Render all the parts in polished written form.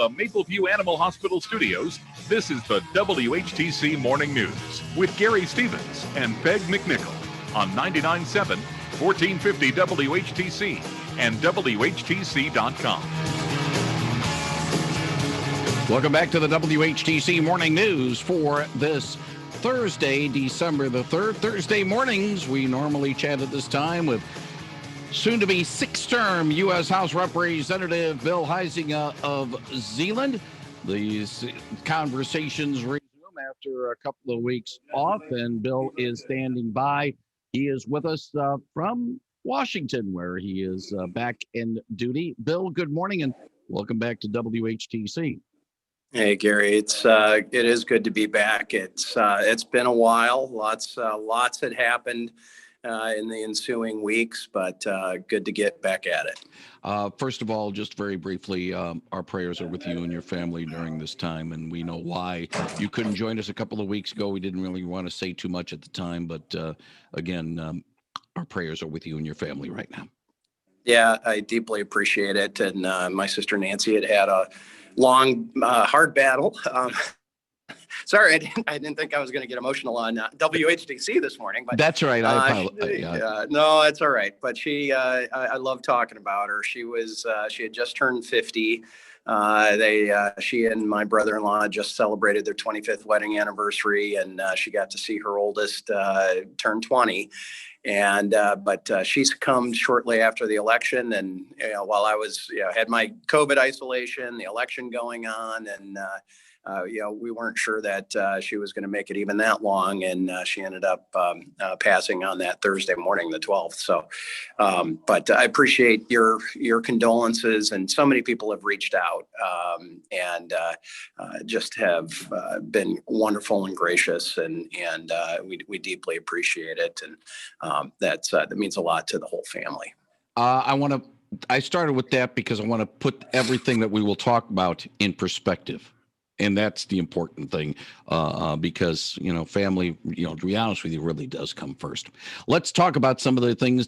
the Mapleview Animal Hospital studios, this is the WHTC Morning News with Gary Stevens and Peg McNichol on 99.7, 1450 WHTC and WHTC.com. Welcome back to the WHTC Morning News for this Thursday, December the 3rd. Thursday mornings, we normally chat at this time with soon-to-be sixth-term U.S. House Representative Bill Huizenga of R-Zeeland. These conversations resume after a couple of weeks off, and Bill is standing by. He is with us from Washington, where he is back in duty. Bill, good morning, and welcome back to WHTC. Hey, Gary, it is good to be back. It's been a while. Lots had happened in the ensuing weeks, but good to get back at it. First of all, just very briefly, our prayers are with you and your family during this time, and we know why you couldn't join us a couple of weeks ago. We didn't really want to say too much at the time, but again, our prayers are with you and your family right now. Yeah, I deeply appreciate it. And my sister Nancy had a long, hard battle. Sorry, I didn't think I was going to get emotional on WHTC this morning. But that's right. No, it's all right. But I love talking about her. She had just turned 50. She and my brother-in-law just celebrated their 25th wedding anniversary, and she got to see her oldest turn 20. And but she succumbed shortly after the election, and while I was had my COVID isolation, the election going on, and we weren't sure that she was going to make it even that long, and she ended up passing on that Thursday morning, the 12th. So, but I appreciate your condolences, and so many people have reached out and just have been wonderful and gracious, and we deeply appreciate it, and that means a lot to the whole family. I started with that because I want to put everything that we will talk about in perspective. And that's the important thing, because, family, to be honest with you, really does come first. Let's talk about some of the things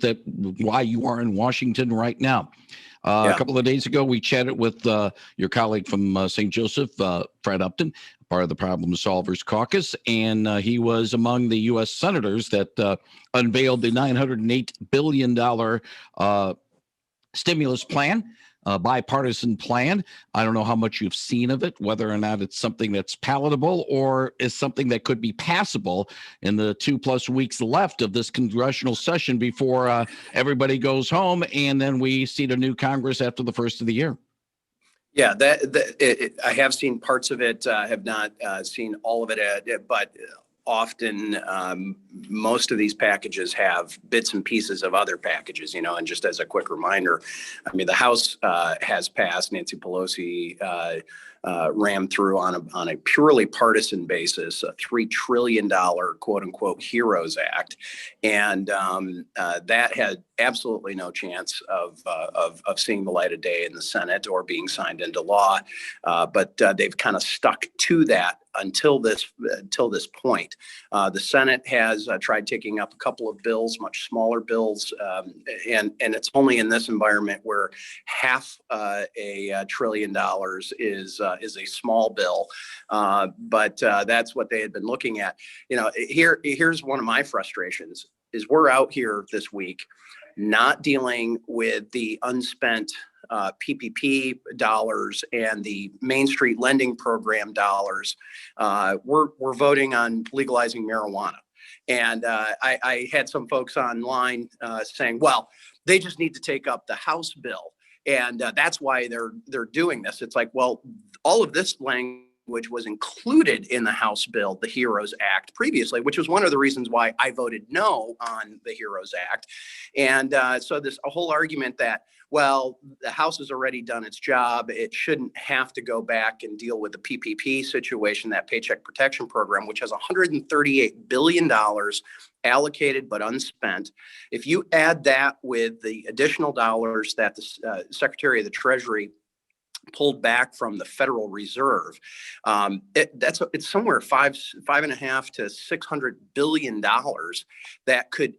why you are in Washington right now. A couple of days ago, we chatted with your colleague from St. Joseph, Fred Upton, part of the Problem Solvers Caucus, and he was among the U.S. senators that unveiled the $908 billion stimulus plan. Bipartisan plan. I don't know how much you've seen of it, whether or not it's something that's palatable or is something that could be passable in the 2+ weeks left of this congressional session before everybody goes home, and then we see the new Congress after the first of the year. Yeah, I have seen parts of it. Have not seen all of it, but often most of these packages have bits and pieces of other packages, and just as a quick reminder, I mean, the House has passed. Nancy Pelosi rammed through on a purely partisan basis a $3 trillion quote unquote HEROES Act, and that had absolutely no chance of seeing the light of day in the Senate or being signed into law, but they've kind of stuck to that until this point. The Senate has tried taking up a couple of bills, much smaller bills, and it's only in this environment where half $1 trillion is a small bill, but that's what they had been looking at. Here's one of my frustrations: is we're out here this week not dealing with the unspent PPP dollars and the Main Street Lending Program dollars. We're voting on legalizing marijuana. And I had some folks online saying, well, they just need to take up the House bill, and that's why they're doing this. It's like, well, all of this language was included in the House bill, the HEROES Act, previously, which was one of the reasons why I voted no on the HEROES Act. And so this whole argument that, well, the House has already done its job, it shouldn't have to go back and deal with the PPP situation, that Paycheck Protection Program, which has $138 billion allocated but unspent. If you add that with the additional dollars that the Secretary of the Treasury pulled back from the Federal Reserve, it's somewhere $5.5 to $600 billion that could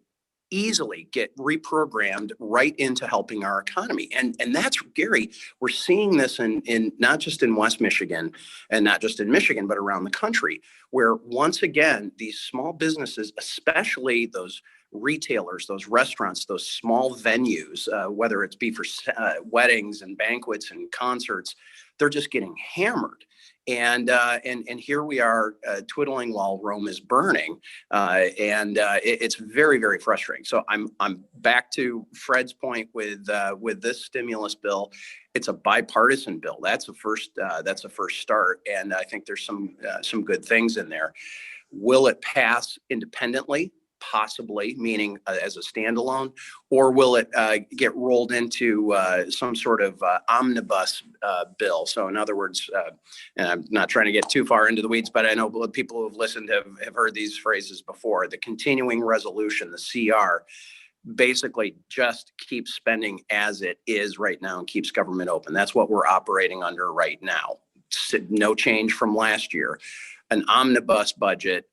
easily get reprogrammed right into helping our economy. And that's, Gary, we're seeing this in not just in West Michigan and not just in Michigan, but around the country, where once again, these small businesses, especially those retailers, those restaurants, those small venues, whether it's be for weddings and banquets and concerts, they're just getting hammered. And here we are twiddling while Rome is burning, it's very, very frustrating. So I'm back to Fred's point with this stimulus bill. It's a bipartisan bill. That's a first start, and I think there's some good things in there. Will it pass independently? Possibly, meaning as a standalone, or will it get rolled into some sort of omnibus bill? So in other words, and I'm not trying to get too far into the weeds, but I know people who have listened have heard these phrases before. The continuing resolution, the CR, basically just keeps spending as it is right now and keeps government open. That's what we're operating under right now. No change from last year. An omnibus budget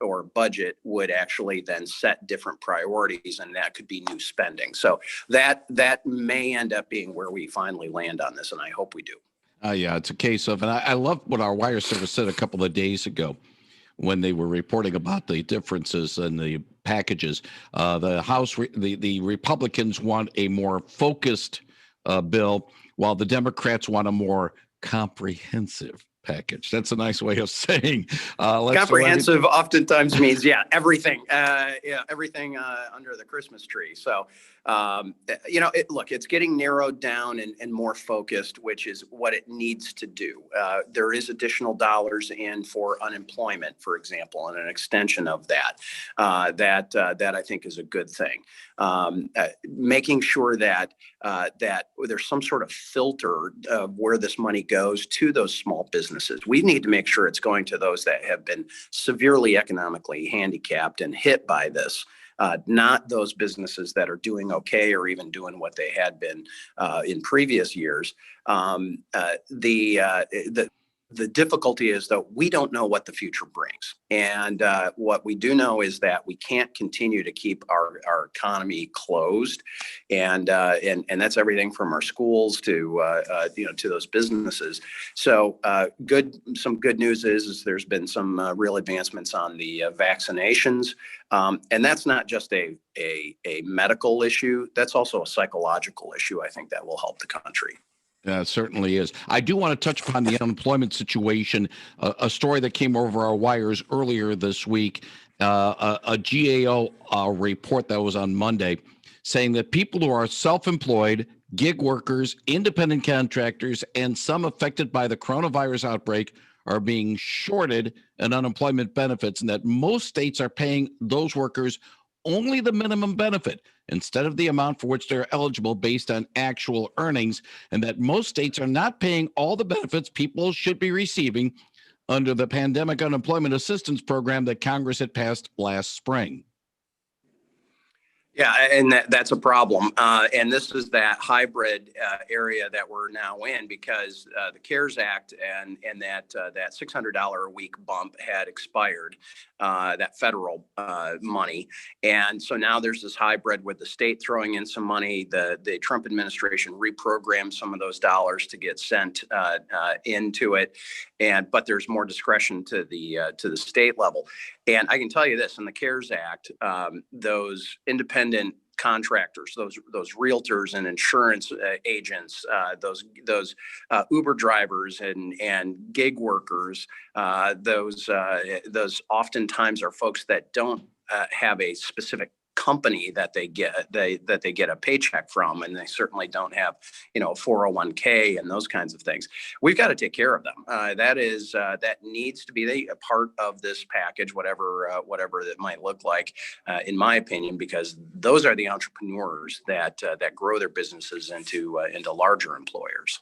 would actually then set different priorities, and that could be new spending. So that may end up being where we finally land on this, and I hope we do. Yeah, it's a case of, and I love what our wire service said a couple of days ago when they were reporting about the differences in the packages. The House, the Republicans want a more focused bill, while the Democrats want a more comprehensive package. That's a nice way of saying comprehensive. Oftentimes means everything. Everything under the Christmas tree. So it's getting narrowed down and more focused, which is what it needs to do. There is additional dollars in for unemployment, for example, and an extension of that. That I think is a good thing. Making sure that there's some sort of filter of where this money goes to those small businesses. We need to make sure it's going to those that have been severely economically handicapped and hit by this. Not those businesses that are doing okay or even doing what they had been in previous years. The difficulty is, though, we don't know what the future brings. And what we do know is that we can't continue to keep our economy closed. And that's everything from our schools to those businesses. So some good news is there's been some real advancements on the vaccinations. And that's not just a medical issue. That's also a psychological issue. I think that will help the country. It certainly is. I do want to touch upon the unemployment situation, a story that came over our wires earlier this week, a GAO report that was on Monday, saying that people who are self-employed, gig workers, independent contractors, and some affected by the coronavirus outbreak are being shorted in unemployment benefits, and that most states are paying those workers only the minimum benefit instead of the amount for which they're eligible based on actual earnings, and that most states are not paying all the benefits people should be receiving under the Pandemic Unemployment Assistance Program that Congress had passed last spring. Yeah, and that's a problem. And this is that hybrid area that we're now in, because the CARES Act and that $600 a week bump had expired, that federal money. And so now there's this hybrid with the state throwing in some money. The Trump administration reprogrammed some of those dollars to get sent into it. But there's more discretion to the state level. And I can tell you this, in the CARES Act, those independent contractors, those realtors and insurance agents, those Uber drivers and gig workers, those oftentimes are folks that don't have a specific company that they get a paycheck from, and they certainly don't have 401k and those kinds of things. We've got to take care of them. That needs to be a part of this package, whatever that might look like, in my opinion, because those are the entrepreneurs that grow their businesses into larger employers.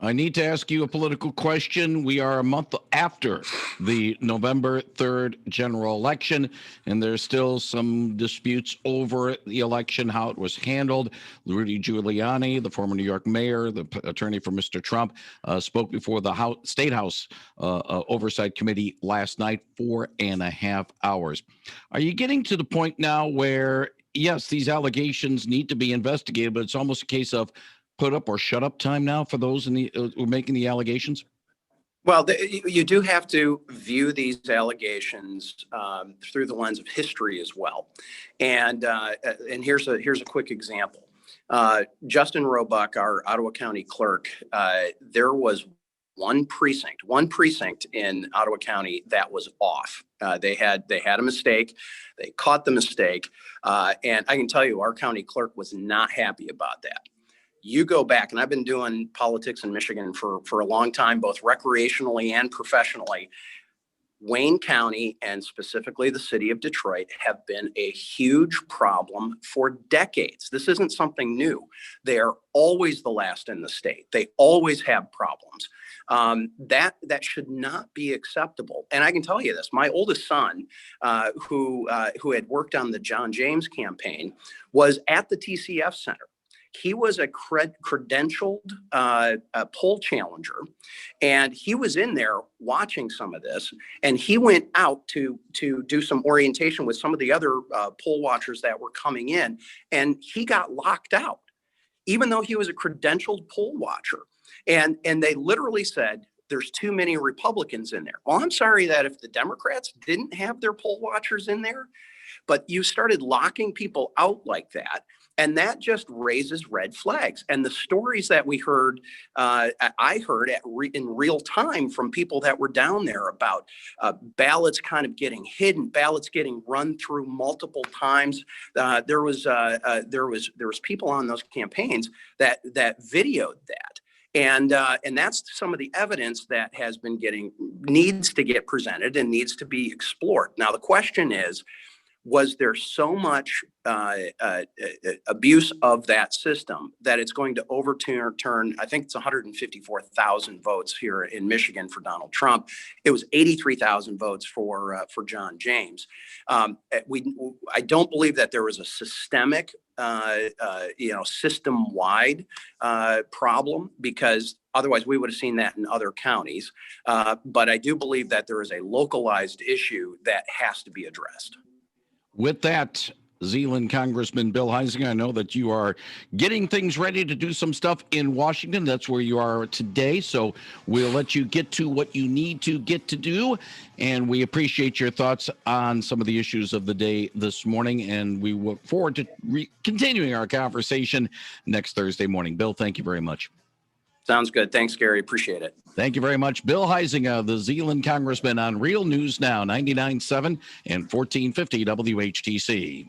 I need to ask you a political question. We are a month after the November 3rd general election, and there's still some disputes over the election, how it was handled. Rudy Giuliani, the former New York mayor, the attorney for Mr. Trump, spoke before the State House Oversight Committee last night, 4.5 hours. Are you getting to the point now where yes, these allegations need to be investigated, but it's almost a case of put up or shut up time now for those in the who are making the allegations. Well, you do have to view these allegations through the lens of history as well. And here's a quick example. Justin Roebuck, our Ottawa County clerk, there was one precinct in Ottawa County that was off. They had a mistake. They caught the mistake. And I can tell you, our county clerk was not happy about that. You go back, and I've been doing politics in Michigan for a long time, both recreationally and professionally. Wayne County, and specifically the city of Detroit, have been a huge problem for decades. This isn't something new. They are always the last in the state. They always have problems. That should not be acceptable. And I can tell you this: my oldest son, who had worked on the John James campaign, was at the TCF Center. He was a credentialed poll challenger, and he was in there watching some of this. And he went out to do some orientation with some of the other poll watchers that were coming in, and he got locked out, even though he was a credentialed poll watcher. And they literally said, there's too many Republicans in there. Well, I'm sorry that if the Democrats didn't have their poll watchers in there, but you started locking people out like that. And that just raises red flags. And the stories that we heard, I heard in real time from people that were down there about ballots kind of getting hidden, ballots getting run through multiple times. There was people on those campaigns that videoed that. And that's some of the evidence that has been needs to get presented and needs to be explored. Now, the question is, was there so much abuse of that system that it's going to overturn, I think it's 154,000 votes here in Michigan for Donald Trump. It was 83,000 votes for John James. I don't believe that there was a systemic, system-wide problem, because otherwise we would have seen that in other counties. But I do believe that there is a localized issue that has to be addressed. With that, Zeeland Congressman Bill Huizenga, I know that you are getting things ready to do some stuff in Washington. That's where you are today. So we'll let you get to what you need to get to do. And we appreciate your thoughts on some of the issues of the day this morning. And we look forward to continuing our conversation next Thursday morning. Bill, thank you very much. Sounds good. Thanks, Gary. Appreciate it. Thank you very much. Bill Huizenga, the Zeeland Congressman, on Real News Now, 99.7 and 1450 WHTC.